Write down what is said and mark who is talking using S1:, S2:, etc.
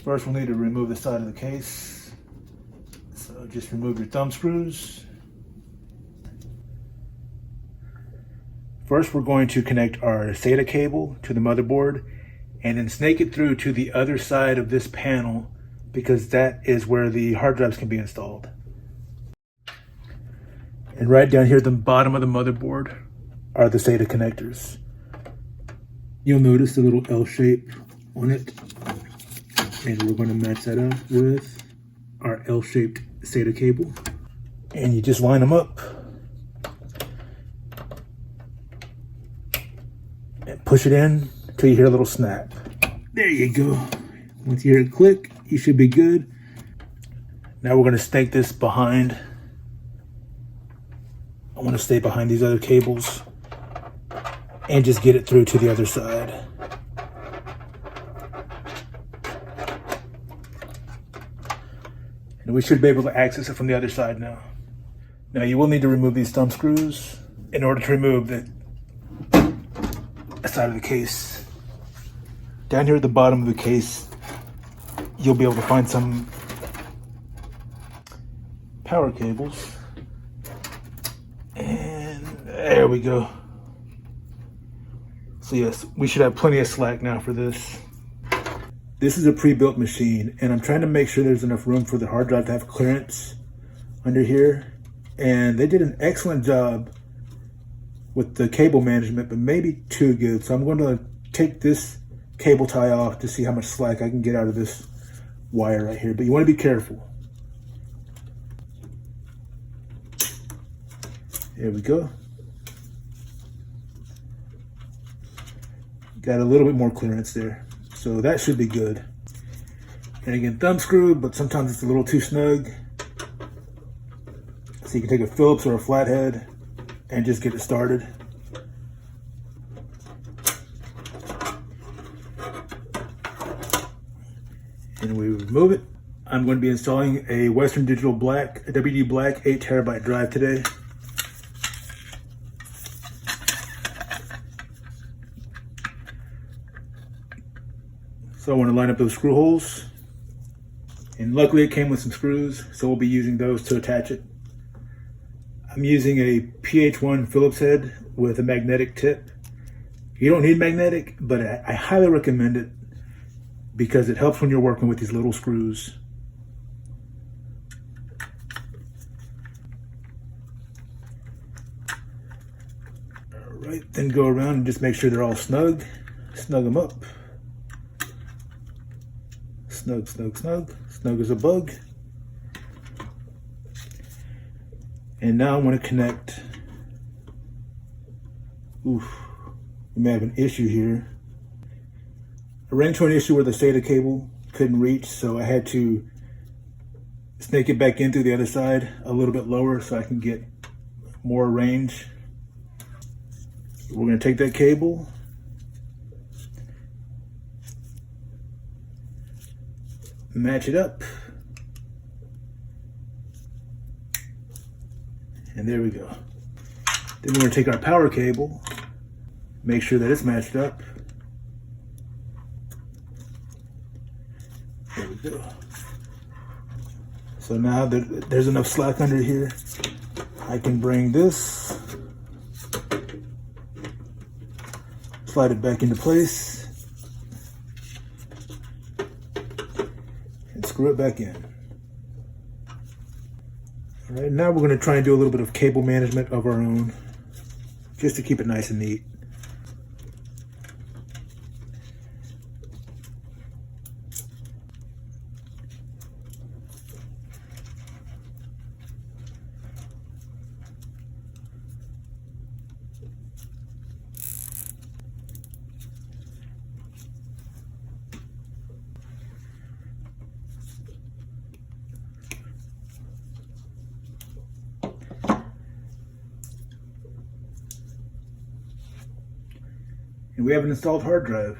S1: First, we'll need to remove the side of the case. So just remove your thumb screws. First, we're going to connect our SATA cable to the motherboard and then snake it through to the other side of this panel because that is where the hard drives can be installed. And right down here at the bottom of the motherboard are the SATA connectors. You'll notice the little L shape on it. And we're going to match that up with our L-shaped SATA cable. And you just line them up. And push it in until you hear a little snap. There you go. Once you hear it click, you should be good. Now we're going to snake this behind. I want to stay behind these other cables and just get it through to the other side. And we should be able to access it from the other side now. Now you will need to remove these thumb screws in order to remove the side of the case. Down here at the bottom of the case, you'll be able to find some power cables. And there we go. So yes, we should have plenty of slack now for this. This is a pre-built machine, and I'm trying to make sure there's enough room for the hard drive to have clearance under here. And they did an excellent job with the cable management, but maybe too good. So I'm going to take this cable tie off to see how much slack I can get out of this wire right here. But you want to be careful. There we go. Got a little bit more clearance there. So that should be good. And again, thumb screw, but sometimes it's a little too snug. So you can take a Phillips or a flathead and just get it started. And we remove it. I'm going to be installing a Western Digital Black, a WD Black 8 terabyte drive today. So I want to line up those screw holes, and luckily it came with some screws, so we'll be using those to attach it. I'm using a PH1 Phillips head with a magnetic tip. You don't need magnetic, but I highly recommend it because it helps when you're working with these little screws. All right, then go around and just make sure they're all snug. Snug them up. Snug, snug, snug. Snug as a bug. And now I want to connect. Oof, we may have an issue here. I ran into an issue where the SATA cable couldn't reach, so I had to snake it back in through the other side a little bit lower so I can get more range. We're going to take that cable, match it up, and there we go. Then we're going to take our power cable, make sure that it's matched up. There we go. So now that there's enough slack under here, I can bring this, slide it back into place, and screw it back in. All right, now we're going to try and do a little bit of cable management of our own, just to keep it nice and neat. And we have an installed hard drive.